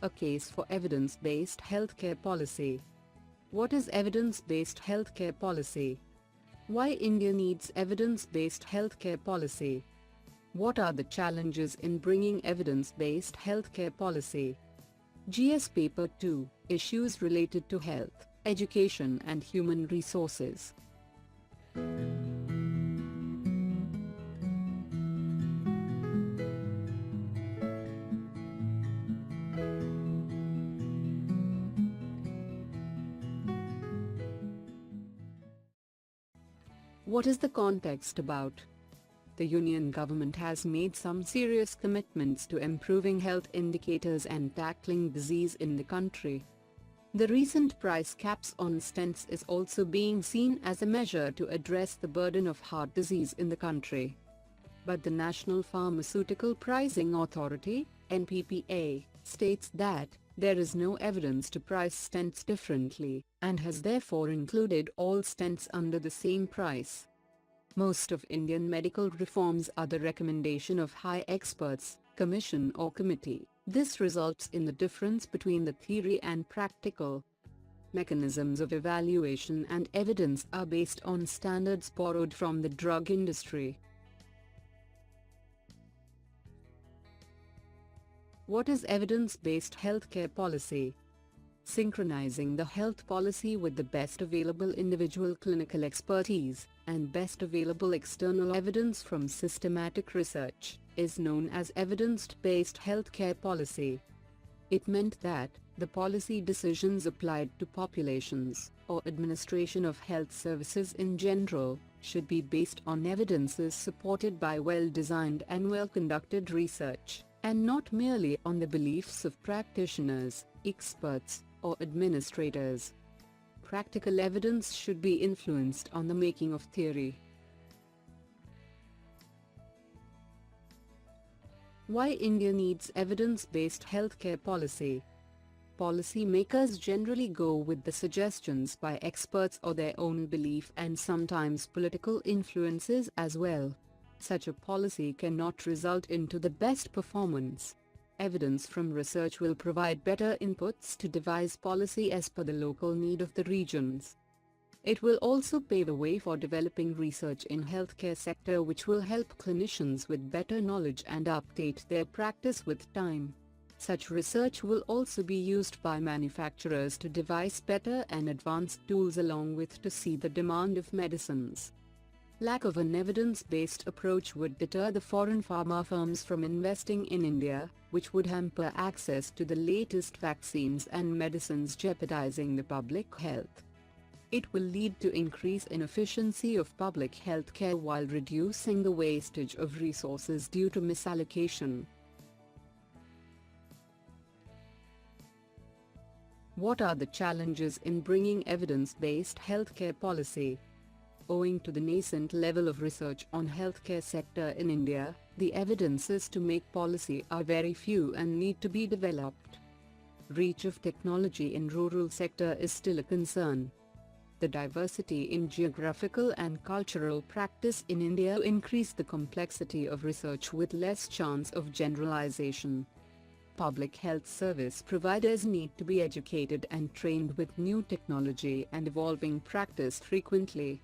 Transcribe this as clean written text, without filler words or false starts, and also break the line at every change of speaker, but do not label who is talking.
A case for evidence-based healthcare policy. What is evidence-based healthcare policy? Why India needs evidence-based healthcare policy? What are the challenges in bringing evidence-based healthcare policy? GS Paper 2, Issues related to health, education and human resources. What is the context about? The Union government has made some serious commitments to improving health indicators and tackling disease in the country. The recent price caps on stents is also being seen as a measure to address the burden of heart disease in the country. But the National Pharmaceutical Pricing Authority, NPPA, states that there is no evidence to price stents differently, and has therefore included all stents under the same price. Most of Indian medical reforms are the recommendation of high experts, commission or committee. This results in the difference between the theory and practical. Mechanisms of evaluation and evidence are based on standards borrowed from the drug industry. What is evidence-based healthcare policy? Synchronizing the health policy with the best available individual clinical expertise, and best available external evidence from systematic research, is known as evidence-based healthcare policy. It meant that the policy decisions applied to populations, or administration of health services in general, should be based on evidences supported by well-designed and well-conducted research, and not merely on the beliefs of practitioners, experts, or administrators. Practical evidence should be influenced on the making of theory. Why India needs evidence-based healthcare policy? Policy makers generally go with the suggestions by experts or their own belief and sometimes political influences as well. Such a policy cannot result into the best performance. Evidence from research will provide better inputs to devise policy as per the local need of the regions. It will also pave the way for developing research in healthcare sector which will help clinicians with better knowledge and update their practice with time. Such research will also be used by manufacturers to devise better and advanced tools along with to see the demand of medicines. Lack of an evidence-based approach would deter the foreign pharma firms from investing in India, which would hamper access to the latest vaccines and medicines, jeopardizing the public health. It will lead to increase in efficiency of public health care while reducing the wastage of resources due to misallocation. What are the challenges in bringing evidence-based healthcare policy? Owing to the nascent level of research on healthcare sector in India, the evidences to make policy are very few and need to be developed. Reach of technology in rural sector is still a concern. The diversity in geographical and cultural practice in India increase the complexity of research with less chance of generalization. Public health service providers need to be educated and trained with new technology and evolving practice frequently.